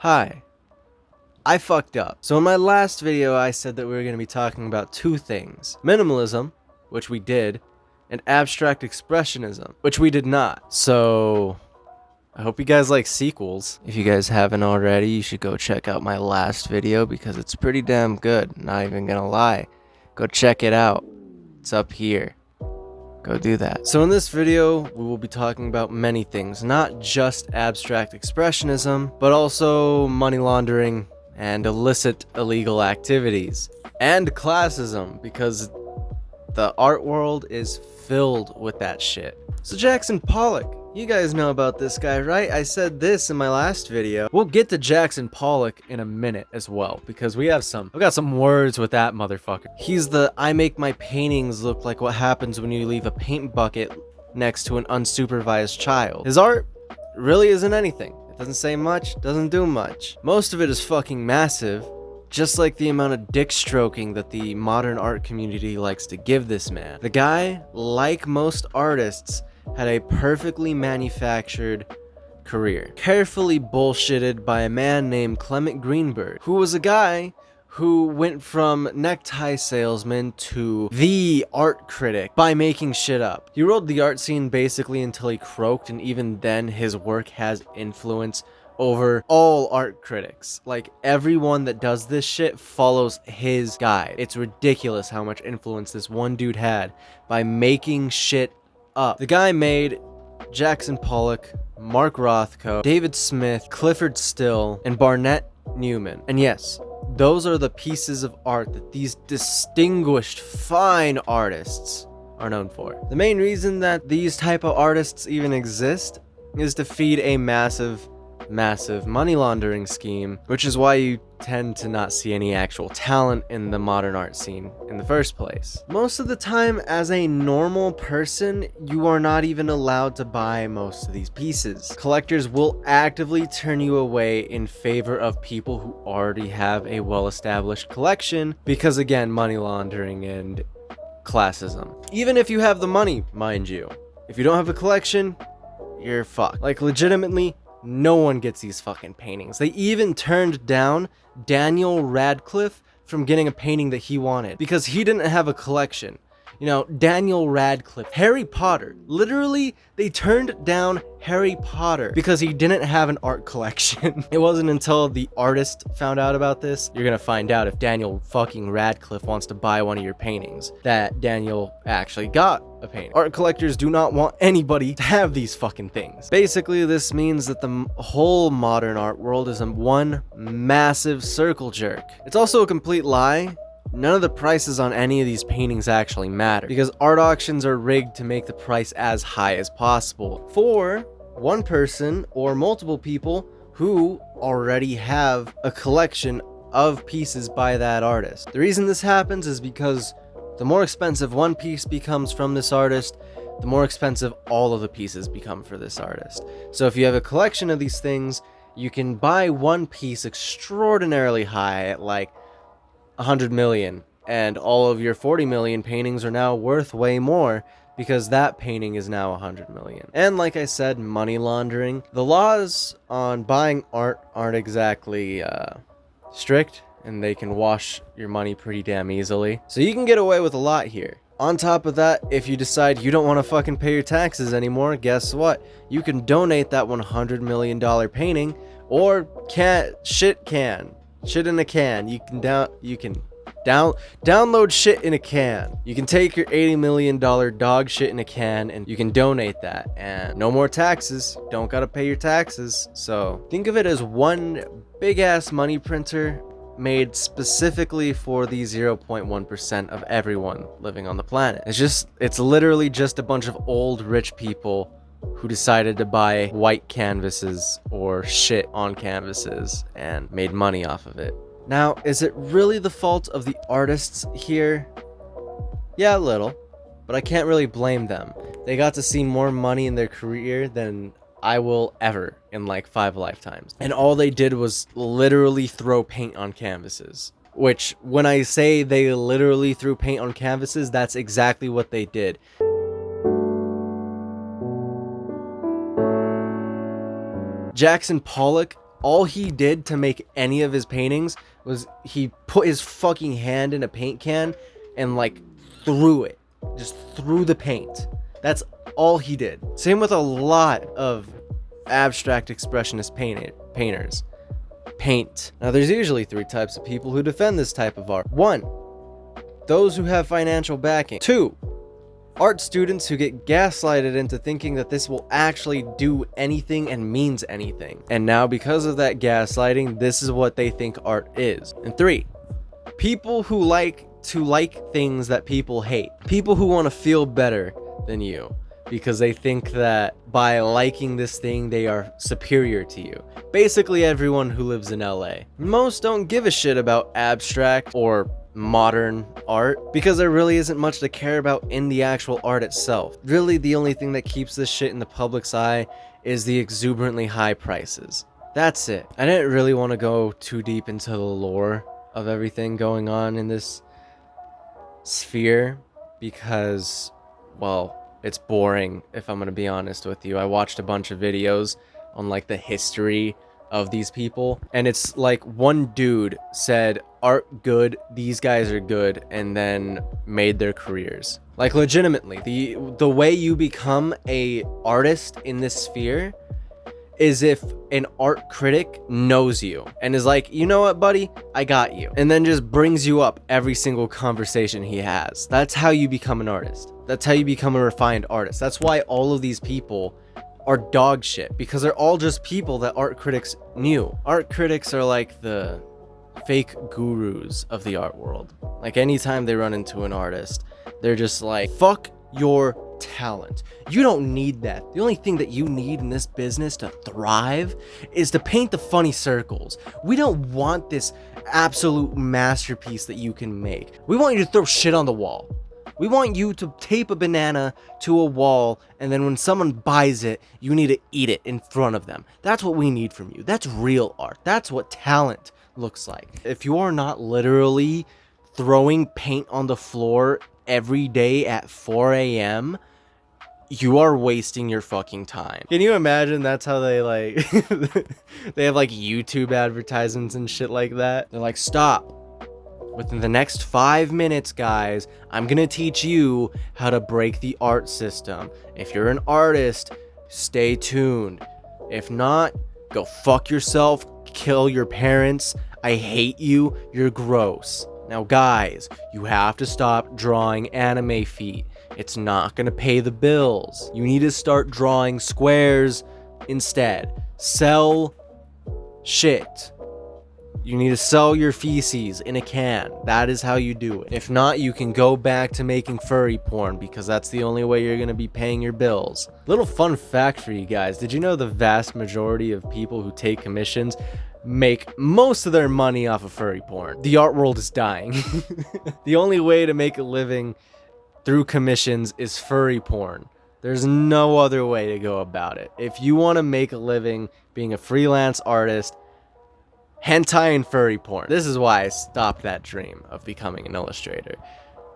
Hi, I fucked up. So in my last video I said that we were going to be talking about two things. Minimalism, which we did, and abstract expressionism, which we did not. So I hope you guys like sequels. If you guys haven't already, you should go check out my last video because it's pretty damn good, not even gonna lie. Go check it out. It's up here. Go do that. So in this video, we will be talking about many things, not just abstract expressionism, but also money laundering and illicit illegal activities. And classism, because the art world is filled with that shit. So Jackson Pollock, you guys know about this guy, right? I said this in my last video. We'll get to Jackson Pollock in a minute as well, because I've got some words with that motherfucker. He's the I make my paintings look like what happens when you leave a paint bucket next to an unsupervised child. His art really isn't anything. It doesn't say much, doesn't do much. Most of it is fucking massive, just like the amount of dick stroking that the modern art community likes to give this man. The guy, like most artists, had a perfectly manufactured career, carefully bullshitted by a man named Clement Greenberg, who was a guy who went from necktie salesman to the art critic by making shit up. He rode the art scene basically until he croaked, and even then his work has influence over all art critics. Like, everyone that does this shit follows his guide. It's ridiculous how much influence this one dude had by making shit up. The guy made Jackson Pollock, Mark Rothko, David Smith, Clifford Still, and Barnett Newman. And yes, those are the pieces of art that these distinguished, fine artists are known for. The main reason that these type of artists even exist is to feed a massive money laundering scheme, which is why you tend to not see any actual talent in the modern art scene in the first place. Most of the time, as a normal person, you are not even allowed to buy most of these pieces. Collectors will actively turn you away in favor of people who already have a well-established collection because, again, money laundering and classism. Even if you have the money, mind you. If you don't have a collection, you're fucked. Like, legitimately, no one gets these fucking paintings. They even turned down Daniel Radcliffe from getting a painting that he wanted because he didn't have a collection. You know, Daniel Radcliffe, Harry Potter. Literally, they turned down Harry Potter because he didn't have an art collection. It wasn't until the artist found out about this, you're gonna find out if Daniel fucking Radcliffe wants to buy one of your paintings, that Daniel actually got a painting. Art collectors do not want anybody to have these fucking things. Basically, this means that the whole modern art world is one massive circle jerk. It's also a complete lie. None of the prices on any of these paintings actually matter, because art auctions are rigged to make the price as high as possible for one person or multiple people who already have a collection of pieces by that artist. The reason this happens is because the more expensive one piece becomes from this artist, the more expensive all of the pieces become for this artist. So if you have a collection of these things, you can buy one piece extraordinarily high at like 100 million, and all of your 40 million paintings are now worth way more because that painting is now 100 million. And like I said, money laundering. The laws on buying art aren't exactly strict, and they can wash your money pretty damn easily. So you can get away with a lot here. On top of that, if you decide you don't want to fucking pay your taxes anymore, guess what? You can donate that $100 million painting, or shit in a can. You can download shit in a can. You can take your $80 million dog shit in a can and you can donate that, and no more taxes. Don't gotta pay your taxes. So think of it as one big ass money printer made specifically for the 0.1% of everyone living on the planet. It's literally just a bunch of old rich people who decided to buy white canvases or shit on canvases and made money off of it. Now, is it really the fault of the artists here? Yeah, a little, but I can't really blame them. They got to see more money in their career than I will ever in like 5 lifetimes. And all they did was literally throw paint on canvases. Which, when I say they literally threw paint on canvases, that's exactly what they did. Jackson Pollock All he did to make any of his paintings was he put his fucking hand in a paint can and like threw it. Just threw the paint. That's all he did. Same with a lot of abstract expressionist painters. Paint. Now there's usually 3 types of people who defend this type of art. 1, those who have financial backing. 2, art students who get gaslighted into thinking that this will actually do anything and means anything. And now because of that gaslighting, this is what they think art is. And 3, people who like things that people hate. People who want to feel better than you because they think that by liking this thing, they are superior to you. Basically everyone who lives in LA. Most don't give a shit about abstract or modern art because there really isn't much to care about in the actual art itself. Really, the only thing that keeps this shit in the public's eye is the exuberantly high prices. That's it. I didn't really want to go too deep into the lore of everything going on in this sphere because, well, it's boring if I'm gonna be honest with you. I watched a bunch of videos on like the history of these people, and it's like one dude said art good, these guys are good, and then made their careers. Like legitimately, the way you become a artist in this sphere is if an art critic knows you and is like, you know what, buddy, I got you, and then just brings you up every single conversation he has. That's how you become an artist. That's how you become a refined artist. That's why all of these people are dog shit, because they're all just people that art critics knew. Art critics are like the fake gurus of the art world. Like anytime they run into an artist, they're just like, fuck your talent. You don't need that. The only thing that you need in this business to thrive is to paint the funny circles. We don't want this absolute masterpiece that you can make. We want you to throw shit on the wall. We want you to tape a banana to a wall, and then when someone buys it, you need to eat it in front of them. That's what we need from you. That's real art. That's what talent looks like. If you are not literally throwing paint on the floor every day at 4 a.m., you are wasting your fucking time. Can you imagine that's how they like they have like YouTube advertisements and shit like that? They're like, stop. Within the next 5 minutes, guys, I'm gonna teach you how to break the art system. If you're an artist, stay tuned. If not, go fuck yourself, kill your parents. I hate you, you're gross. Now guys, you have to stop drawing anime feet. It's not gonna pay the bills. You need to start drawing squares instead. Sell shit. You need to sell your feces in a can. That is how you do it. If not, you can go back to making furry porn because that's the only way you're gonna be paying your bills. Little fun fact for you guys. Did you know the vast majority of people who take commissions make most of their money off of furry porn? The art world is dying. The only way to make a living through commissions is furry porn. There's no other way to go about it. If you want to make a living being a freelance artist, hentai and furry porn. This is why I stopped that dream of becoming an illustrator.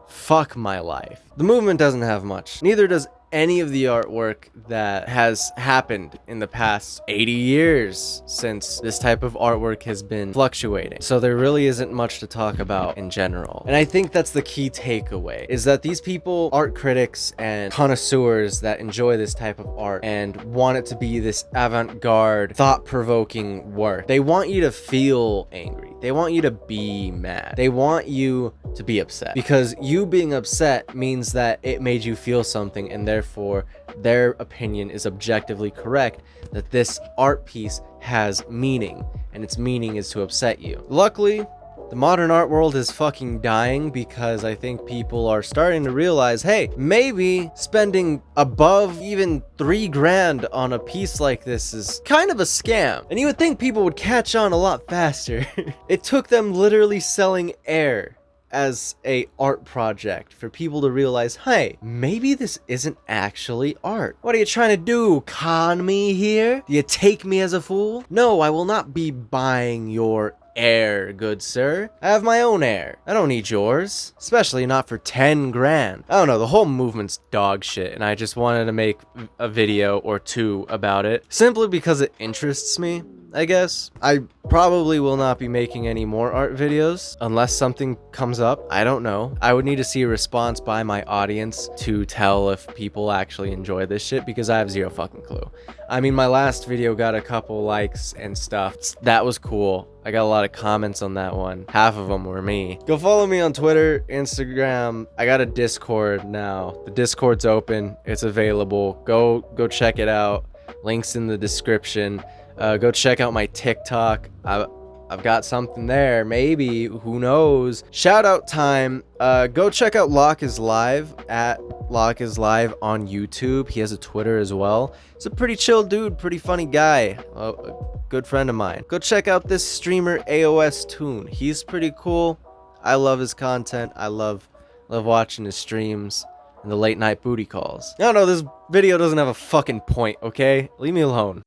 Fuck my life. The movement doesn't have much. Neither does any of the artwork that has happened in the past 80 years since this type of artwork has been fluctuating. So there really isn't much to talk about in general. And I think that's the key takeaway, is that these people, art critics and connoisseurs that enjoy this type of art and want it to be this avant-garde, thought-provoking work, they want you to feel angry. They want you to be mad. They want you to be upset, because you being upset means that it made you feel something, and therefore their opinion is objectively correct that this art piece has meaning, and its meaning is to upset you. Luckily, the modern art world is fucking dying because I think people are starting to realize, hey, maybe spending above even $3,000 on a piece like this is kind of a scam. And you would think people would catch on a lot faster. It took them literally selling air as a art project for people to realize, hey, maybe this isn't actually art. What are you trying to do, con me here? Do you take me as a fool? No, I will not be buying your heir, good sir. I have my own heir. I don't need yours. Especially not for 10 grand. I don't know, the whole movement's dog shit, and I just wanted to make a video or two about it, simply because it interests me, I guess. I probably will not be making any more art videos unless something comes up. I don't know. I would need to see a response by my audience to tell if people actually enjoy this shit, because I have zero fucking clue. I mean, my last video got a couple likes and stuff. That was cool. I got a lot of comments on that one. Half of them were me. Go follow me on Twitter, Instagram. I got a Discord now. The Discord's open. It's available. Go check it out. Links in the description. Go check out my TikTok. I've got something there, maybe, who knows. Shout out time. Go check out Lockislive at Lockislive on YouTube. He has a Twitter as well. He's a pretty chill dude, pretty funny guy. A good friend of mine. Go check out this streamer AOSToon. He's pretty cool. I love his content. I love watching his streams and the late night booty calls. I don't know, this video doesn't have a fucking point, okay? Leave me alone.